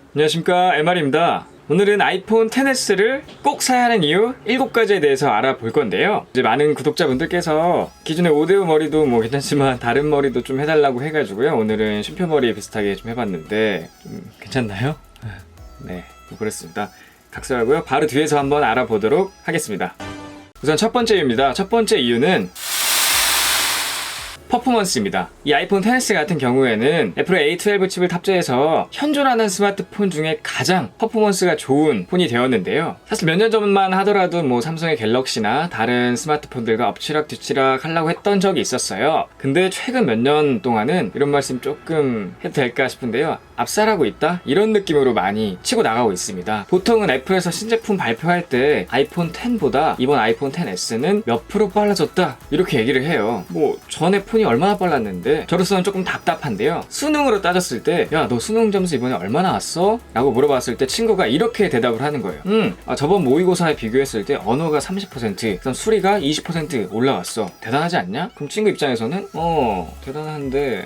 안녕하십니까, MR입니다. 오늘은 아이폰 XS를 꼭 사야 하는 이유 7가지에 대해서 알아볼 건데요. 이제 많은 구독자분들께서 기존의 오데오 머리도 뭐 괜찮지만 다른 머리도 좀 해달라고 해가지고요. 오늘은 쉼표 머리 비슷하게 좀 해봤는데 좀 괜찮나요? 네, 뭐 그렇습니다. 각설하고요. 바로 뒤에서 한번 알아보도록 하겠습니다. 우선 첫 번째 이유입니다. 첫 번째 이유는 퍼포먼스입니다. 이 아이폰 XS 같은 경우에는 애플의 A12 칩을 탑재해서 현존하는 스마트폰 중에 가장 퍼포먼스가 좋은 폰이 되었는데요. 사실 몇 년 전만 하더라도 뭐 삼성의 갤럭시나 다른 스마트폰들과 엎치락뒤치락 하려고 했던 적이 있었어요. 근데 최근 몇 년 동안은 이런 말씀 조금 해도 될까 싶은데요. 압살하고 있다? 이런 느낌으로 많이 치고 나가고 있습니다. 보통은 애플에서 신제품 발표할 때 아이폰 X보다 이번 아이폰 XS는 몇 프로 빨라졌다 이렇게 얘기를 해요. 뭐 전에 폰이 얼마나 빨랐는데 저로서는 조금 답답한데요. 수능으로 따졌을 때 야, 너 수능 점수 이번에 얼마 나왔어? 라고 물어봤을 때 친구가 이렇게 대답을 하는 거예요. 저번 모의고사에 비교했을 때 언어가 30%, 그다음 수리가 20% 올라갔어. 대단하지 않냐? 그럼 친구 입장에서는 대단한데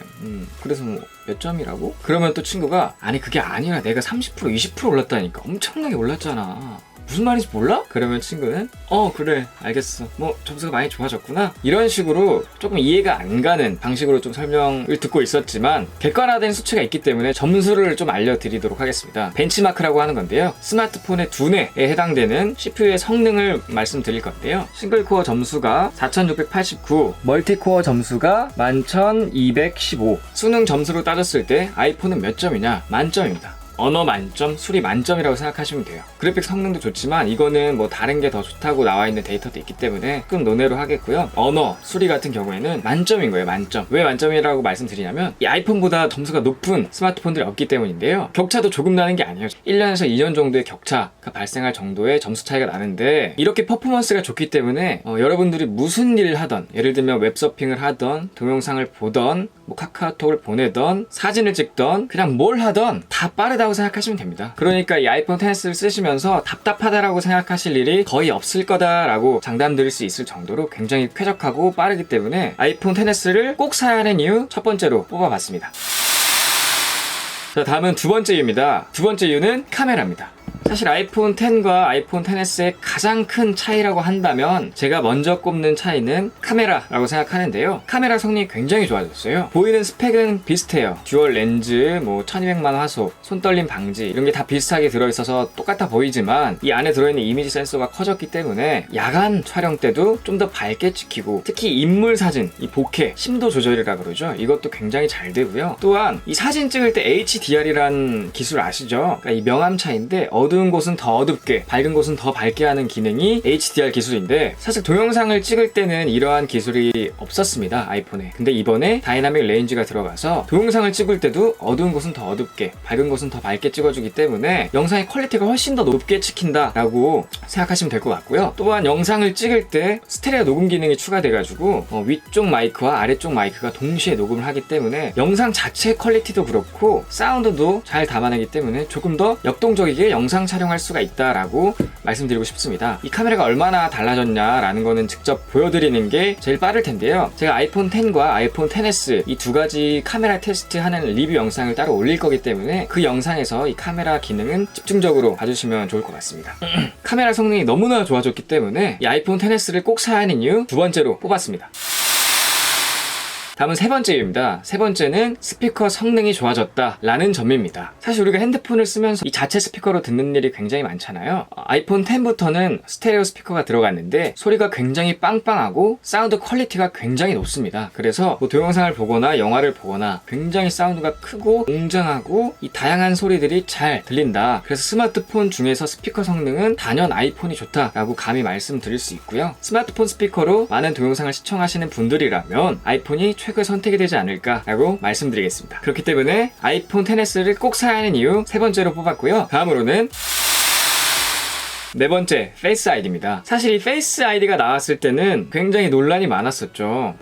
그래서 뭐 몇 점이라고? 그러면 또 친구가 아니 그게 아니라 내가 30% 20% 올랐다니까. 엄청나게 올랐잖아. 무슨 말인지 몰라? 그러면 친구는 그래 알겠어, 뭐 점수가 많이 좋아졌구나, 이런 식으로 조금 이해가 안 가는 방식으로 좀 설명을 듣고 있었지만 객관화된 수치가 있기 때문에 점수를 좀 알려드리도록 하겠습니다. 벤치마크라고 하는 건데요, 스마트폰의 두뇌에 해당되는 CPU의 성능을 말씀드릴 건데요, 싱글코어 점수가 4689, 멀티코어 점수가 11215. 수능 점수로 따졌을 때 아이폰은 몇 점이냐? 만점입니다. 언어 만점, 수리 만점이라고 생각하시면 돼요. 그래픽 성능도 좋지만 이거는 뭐 다른 게 더 좋다고 나와 있는 데이터도 있기 때문에 조금 논외로 하겠고요. 언어, 수리 같은 경우에는 만점인 거예요. 만점. 왜 만점이라고 말씀드리냐면 이 아이폰보다 점수가 높은 스마트폰들이 없기 때문인데요. 격차도 조금 나는 게 아니에요. 1년에서 2년 정도의 격차가 발생할 정도의 점수 차이가 나는데 이렇게 퍼포먼스가 좋기 때문에 여러분들이 무슨 일을 하던, 예를 들면 웹서핑을 하던, 동영상을 보던, 뭐 카카오톡을 보내던, 사진을 찍던, 그냥 뭘 하던 다 빠르다고 생각하시면 됩니다. 그러니까 이 아이폰 XS를 쓰시면서 답답하다라고 생각하실 일이 거의 없을 거다라고 장담드릴 수 있을 정도로 굉장히 쾌적하고 빠르기 때문에 아이폰 XS를 꼭 사야 하는 이유 첫 번째로 뽑아봤습니다. 자, 다음은 두 번째 이유입니다. 두 번째 이유는 카메라입니다. 사실 아이폰 X과 아이폰 XS의 가장 큰 차이라고 한다면 제가 먼저 꼽는 차이는 카메라라고 생각하는데요. 카메라 성능이 굉장히 좋아졌어요. 보이는 스펙은 비슷해요. 듀얼 렌즈, 뭐 1200만 화소, 손떨림 방지 이런 게 다 비슷하게 들어있어서 똑같아 보이지만 이 안에 들어있는 이미지 센서가 커졌기 때문에 야간 촬영 때도 좀 더 밝게 찍히고, 특히 인물 사진, 이 보케, 심도 조절이라 그러죠. 이것도 굉장히 잘 되고요. 또한 이 사진 찍을 때 HDR이라는 기술 아시죠? 그러니까 이 명암차인데 어두운 곳은 더 어둡게, 밝은 곳은 더 밝게 하는 기능이 HDR 기술인데 사실 동영상을 찍을 때는 이러한 기술이 없었습니다, 아이폰에. 근데 이번에 다이나믹 레인지가 들어가서 동영상을 찍을 때도 어두운 곳은 더 어둡게, 밝은 곳은 더 밝게 찍어주기 때문에 영상의 퀄리티가 훨씬 더 높게 찍힌다 라고 생각하시면 될 것 같고요. 또한 영상을 찍을 때 스테레오 녹음 기능이 추가돼가지고 위쪽 마이크와 아래쪽 마이크가 동시에 녹음을 하기 때문에 영상 자체 퀄리티도 그렇고 사운드도 잘 담아내기 때문에 조금 더 역동적이게 영상 촬영할 수가 있다라고 말씀드리고 싶습니다. 이 카메라가 얼마나 달라졌냐라는 거는 직접 보여드리는 게 제일 빠를 텐데요. 제가 아이폰 X과 아이폰 XS 이 두 가지 카메라 테스트하는 리뷰 영상을 따로 올릴 거기 때문에 그 영상에서 이 카메라 기능은 집중적으로 봐주시면 좋을 것 같습니다. 카메라 성능이 너무나 좋아졌기 때문에 이 아이폰 XS를 꼭 사야 하는 이유 두 번째로 뽑았습니다. 다음은 세 번째 이유입니다. 세 번째는 스피커 성능이 좋아졌다라는 점입니다. 사실 우리가 핸드폰을 쓰면서 이 자체 스피커로 듣는 일이 굉장히 많잖아요. 아이폰 X부터는 스테레오 스피커가 들어갔는데 소리가 굉장히 빵빵하고 사운드 퀄리티가 굉장히 높습니다. 그래서 뭐 동영상을 보거나 영화를 보거나 굉장히 사운드가 크고 웅장하고 이 다양한 소리들이 잘 들린다. 그래서 스마트폰 중에서 스피커 성능은 단연 아이폰이 좋다라고 감히 말씀드릴 수 있고요. 스마트폰 스피커로 많은 동영상을 시청하시는 분들이라면 아이폰이 최고의 선택이 되지 않을까라고 말씀드리겠습니다. 그렇기 때문에 아이폰 XS를 꼭 사야 하는 이유 세 번째로 뽑았고요. 다음으로는 네 번째, 페이스 아이디입니다. 사실 이 페이스 아이디가 나왔을 때는 굉장히 논란이 많았었죠.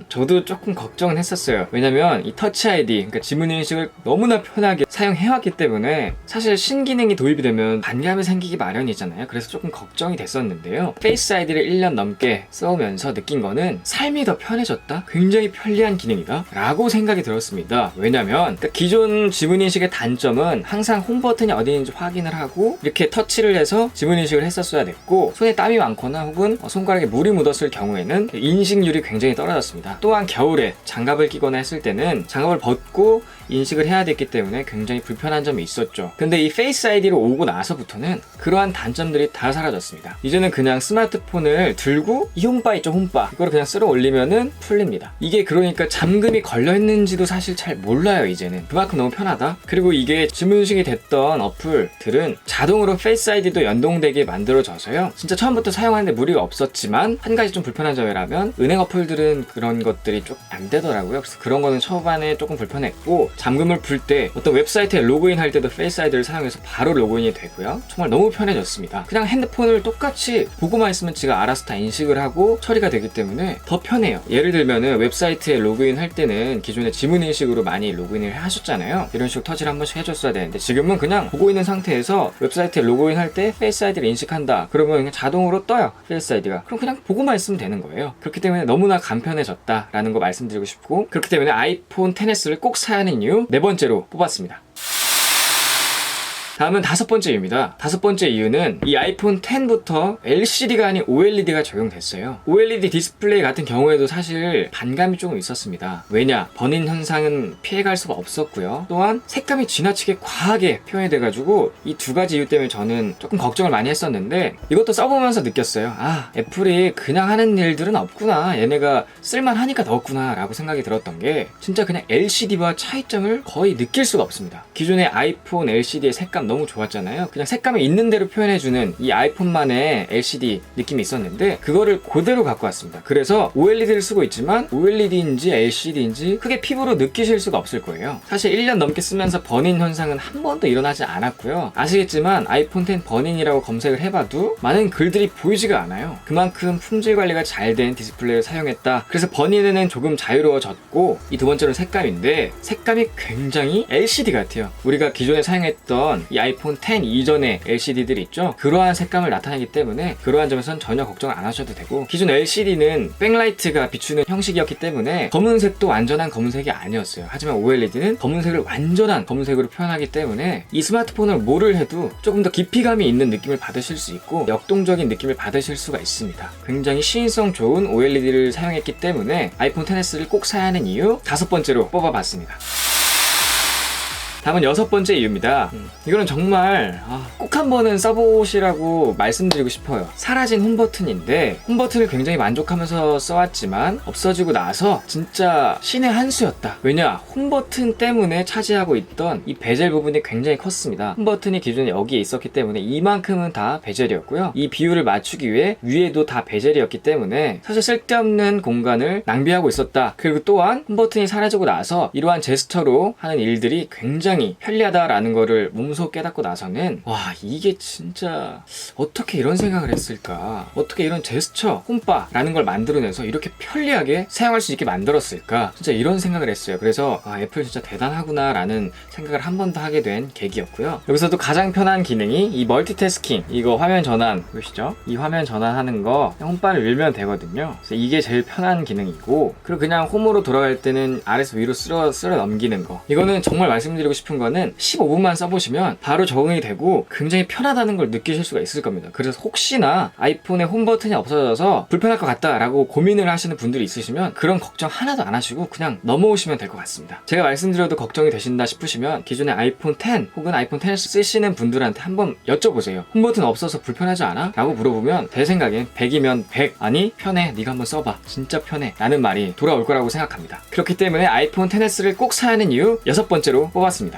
저도 조금 걱정은 했었어요. 왜냐면 이 터치 아이디, 그러니까 지문 인식을 너무나 편하게 사용해왔기 때문에 사실 신기능이 도입이 되면 반감이 생기기 마련이잖아요. 그래서 조금 걱정이 됐었는데요. 페이스 아이디를 1년 넘게 써오면서 느낀 거는 삶이 더 편해졌다? 굉장히 편리한 기능이다? 라고 생각이 들었습니다. 왜냐면 기존 지문 인식의 단점은 항상 홈 버튼이 어디 있는지 확인을 하고 이렇게 터치를 해서 지문 인식을 했었어야 됐고, 손에 땀이 많거나 혹은 손가락에 물이 묻었을 경우에는 인식률이 굉장히 떨어졌습니다. 또한 겨울에 장갑을 끼거나 했을 때는 장갑을 벗고 인식을 해야 됐기 때문에 굉장히 불편한 점이 있었죠. 근데 이 페이스 아이디로 오고 나서부터는 그러한 단점들이 다 사라졌습니다. 이제는 그냥 스마트폰을 들고 이 홈바 있죠, 홈바, 이거를 그냥 쓸어 올리면은 풀립니다. 이게 그러니까 잠금이 걸려있는지도 사실 잘 몰라요. 이제는 그만큼 너무 편하다. 그리고 이게 지문인식이 됐던 어플들은 자동으로 페이스 아이디도 연동되게 만들어져서요, 진짜 처음부터 사용하는데 무리가 없었지만 한 가지 좀 불편한 점이라면 은행 어플들은 그런 것들이 좀 안 되더라고요. 그래서 그런 거는 초반에 조금 불편했고, 잠금을 풀 때 어떤 웹사이트에 로그인 할 때도 페이스 아이디를 사용해서 바로 로그인이 되고요. 정말 너무 편해졌습니다. 그냥 핸드폰을 똑같이 보고만 있으면 지가 알아서 다 인식을 하고 처리가 되기 때문에 더 편해요. 예를 들면은 웹사이트에 로그인 할 때는 기존에 지문 인식으로 많이 로그인을 하셨잖아요. 이런 식으로 터치를 한 번씩 해줬어야 되는데, 지금은 그냥 보고 있는 상태에서 웹사이트에 로그인 할 때 페이스 아이디를 인식한다 그러면 그냥 자동으로 떠요, 페이스 아이디가. 그럼 그냥 보고만 있으면 되는 거예요. 그렇기 때문에 너무나 간편해졌다라는 거 말씀드리고 싶고, 그렇기 때문에 아이폰 XS를 꼭 사야 하는 이유 네 번째로 뽑았습니다. 다음은 다섯 번째 이유입니다. 다섯 번째 이유는 이 아이폰 X부터 LCD가 아닌 OLED가 적용됐어요. OLED 디스플레이 같은 경우에도 사실 반감이 조금 있었습니다. 왜냐? 번인 현상은 피해갈 수가 없었고요. 또한 색감이 지나치게 과하게 표현이 돼가지고 이 두 가지 이유 때문에 저는 조금 걱정을 많이 했었는데, 이것도 써보면서 느꼈어요. 아, 애플이 그냥 하는 일들은 없구나, 얘네가 쓸만하니까 넣었구나 라고 생각이 들었던 게, 진짜 그냥 LCD와 차이점을 거의 느낄 수가 없습니다. 기존의 아이폰 LCD의 색감 너무 좋았잖아요. 그냥 색감이 있는 대로 표현해주는 이 아이폰만의 LCD 느낌이 있었는데 그거를 그대로 갖고 왔습니다. 그래서 OLED를 쓰고 있지만 OLED인지 LCD인지 크게 피부로 느끼실 수가 없을 거예요. 사실 1년 넘게 쓰면서 버닝 현상은 한 번도 일어나지 않았고요. 아시겠지만 아이폰 X 버닝이라고 검색을 해봐도 많은 글들이 보이지가 않아요. 그만큼 품질 관리가 잘 된 디스플레이를 사용했다. 그래서 버닝에는 조금 자유로워졌고, 이 두 번째는 색감인데, 색감이 굉장히 LCD 같아요. 우리가 기존에 사용했던 이 아이폰 X 이전의 LCD들이 있죠. 그러한 색감을 나타내기 때문에 그러한 점에서는 전혀 걱정 안 하셔도 되고, 기존 LCD는 백라이트가 비추는 형식이었기 때문에 검은색도 완전한 검은색이 아니었어요. 하지만 OLED는 검은색을 완전한 검은색으로 표현하기 때문에 이 스마트폰을 뭐를 해도 조금 더 깊이감이 있는 느낌을 받으실 수 있고 역동적인 느낌을 받으실 수가 있습니다. 굉장히 시인성 좋은 OLED를 사용했기 때문에 아이폰 XS를 꼭 사야 하는 이유 다섯 번째로 뽑아봤습니다. 다음은 여섯 번째 이유입니다. 이거는 정말 꼭 한번은 써보시라고 말씀드리고 싶어요. 사라진 홈버튼인데, 홈버튼을 굉장히 만족하면서 써왔지만 없어지고 나서 진짜 신의 한 수였다. 왜냐? 홈버튼 때문에 차지하고 있던 이 베젤 부분이 굉장히 컸습니다. 홈버튼이 기존에 여기에 있었기 때문에 이만큼은 다 베젤이었고요. 이 비율을 맞추기 위해 위에도 다 베젤이었기 때문에 사실 쓸데없는 공간을 낭비하고 있었다. 그리고 또한 홈버튼이 사라지고 나서 이러한 제스처로 하는 일들이 굉장히 편리하다라는 거를 몸소 깨닫고 나서는, 와, 이게 진짜 어떻게 이런 생각을 했을까, 어떻게 이런 제스처 홈바라는 걸 만들어내서 이렇게 편리하게 사용할 수 있게 만들었을까, 진짜 이런 생각을 했어요. 그래서 애플 진짜 대단하구나 라는 생각을 한 번 더 하게 된 계기였고요. 여기서도 가장 편한 기능이 이 멀티태스킹, 이거 화면 전환 보시죠? 이 화면 전환하는 거 홈바를 밀면 되거든요. 그래서 이게 제일 편한 기능이고, 그리고 그냥 홈으로 돌아갈 때는 아래에서 위로 쓸어 넘기는 거, 이거는 정말 말씀드리고 싶은 거는 15분만 써보시면 바로 적응이 되고 굉장히 편하다는 걸 느끼실 수가 있을 겁니다. 그래서 혹시나 아이폰의 홈 버튼이 없어져서 불편할 것 같다라고 고민을 하시는 분들이 있으시면 그런 걱정 하나도 안 하시고 그냥 넘어오시면 될 것 같습니다. 제가 말씀드려도 걱정이 되신다 싶으시면 기존의 아이폰 X 혹은 아이폰 X 쓰시는 분들한테 한번 여쭤보세요. 홈 버튼 없어서 불편하지 않아? 라고 물어보면 제 생각엔 100이면 100, 아니 편해, 네가 한번 써봐, 진짜 편해 라는 말이 돌아올 거라고 생각합니다. 그렇기 때문에 아이폰 XS를 꼭 사야 하는 이유 여섯 번째로 뽑았습니다.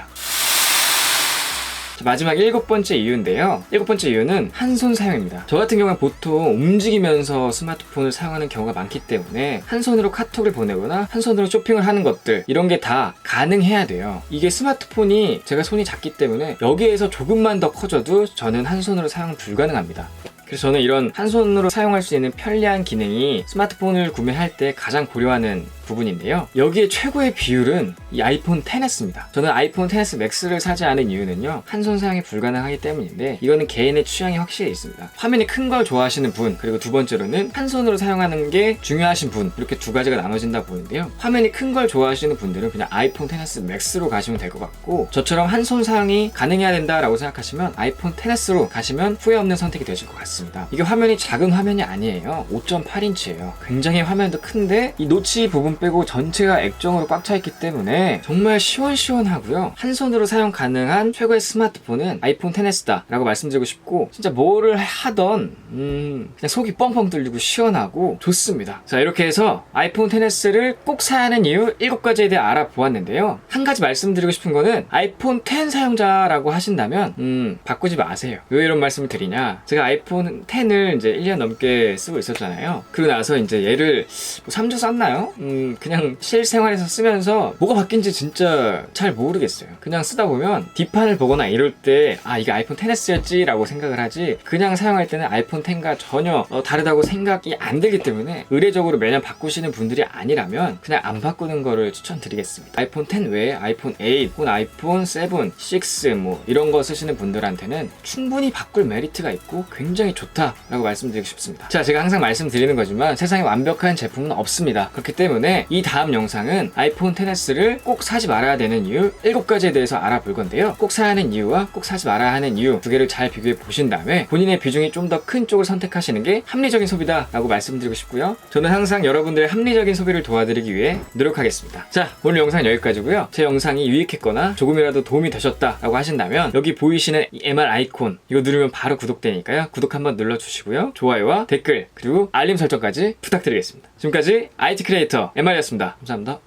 자, 마지막 7번째 이유인데요. 7번째 이유는 한 손 사용입니다. 저 같은 경우는 보통 움직이면서 스마트폰을 사용하는 경우가 많기 때문에 한 손으로 카톡을 보내거나 한 손으로 쇼핑을 하는 것들, 이런 게 다 가능해야 돼요. 이게 스마트폰이 제가 손이 작기 때문에 여기에서 조금만 더 커져도 저는 한 손으로 사용 불가능합니다. 그래서 저는 이런 한 손으로 사용할 수 있는 편리한 기능이 스마트폰을 구매할 때 가장 고려하는 부분인데요. 여기에 최고의 비율은 이 아이폰 XS입니다. 저는 아이폰 XS 맥스를 사지 않은 이유는요, 한 손 사용이 불가능하기 때문인데, 이거는 개인의 취향이 확실히 있습니다. 화면이 큰 걸 좋아하시는 분, 그리고 두 번째로는 한 손으로 사용하는 게 중요하신 분, 이렇게 두 가지가 나눠진다 보이는데요. 화면이 큰 걸 좋아하시는 분들은 그냥 아이폰 XS 맥스로 가시면 될 것 같고, 저처럼 한 손 사용이 가능해야 된다라고 생각하시면 아이폰 XS로 가시면 후회 없는 선택이 되실 것 같습니다. 이게 화면이 작은 화면이 아니에요. 5.8인치예요. 굉장히 화면도 큰데 이 노치 부분 빼고 전체가 액정으로 꽉 차 있기 때문에 정말 시원시원하고요. 한 손으로 사용 가능한 최고의 스마트폰은 아이폰 XS다 라고 말씀드리고 싶고, 진짜 뭐를 하던 그냥 속이 뻥뻥 뚫리고 시원하고 좋습니다. 자, 이렇게 해서 아이폰 XS를 꼭 사야 하는 이유 7가지에 대해 알아보았는데요. 한 가지 말씀드리고 싶은 거는, 아이폰 X 사용자라고 하신다면 바꾸지 마세요. 왜 이런 말씀을 드리냐, 제가 아이폰 X을 이제 1년 넘게 쓰고 있었잖아요. 그러고 나서 이제 얘를 3주 썼나요? 그냥 실생활에서 쓰면서 뭐가 바뀐지 진짜 잘 모르겠어요. 그냥 쓰다 보면 뒷판을 보거나 이럴 때 이게 아이폰 XS였지 라고 생각을 하지, 그냥 사용할 때는 아이폰 X가 전혀 다르다고 생각이 안 들기 때문에 의례적으로 매년 바꾸시는 분들이 아니라면 그냥 안 바꾸는 거를 추천드리겠습니다. 아이폰 X 외에 아이폰 8 혹은 아이폰 7, 6 뭐 이런 거 쓰시는 분들한테는 충분히 바꿀 메리트가 있고 굉장히 좋다라고 말씀드리고 싶습니다. 자, 제가 항상 말씀드리는 거지만 세상에 완벽한 제품은 없습니다. 그렇기 때문에 이 다음 영상은 아이폰 XS를 꼭 사지 말아야 되는 이유 7가지에 대해서 알아볼 건데요. 꼭 사야 하는 이유와 꼭 사지 말아야 하는 이유 두 개를 잘 비교해 보신 다음에 본인의 비중이 좀 더 큰 쪽을 선택하시는 게 합리적인 소비다 라고 말씀드리고 싶고요. 저는 항상 여러분들의 합리적인 소비를 도와드리기 위해 노력하겠습니다. 자, 오늘 영상 여기까지고요. 제 영상이 유익했거나 조금이라도 도움이 되셨다 라고 하신다면 여기 보이시는 이 MR 아이콘 이거 누르면 바로 구독되니까요. 구독 한번 눌러주시고요. 좋아요와 댓글 그리고 알림 설정까지 부탁드리겠습니다. 지금까지 IT 크리에이터 MR이었습니다. 감사합니다.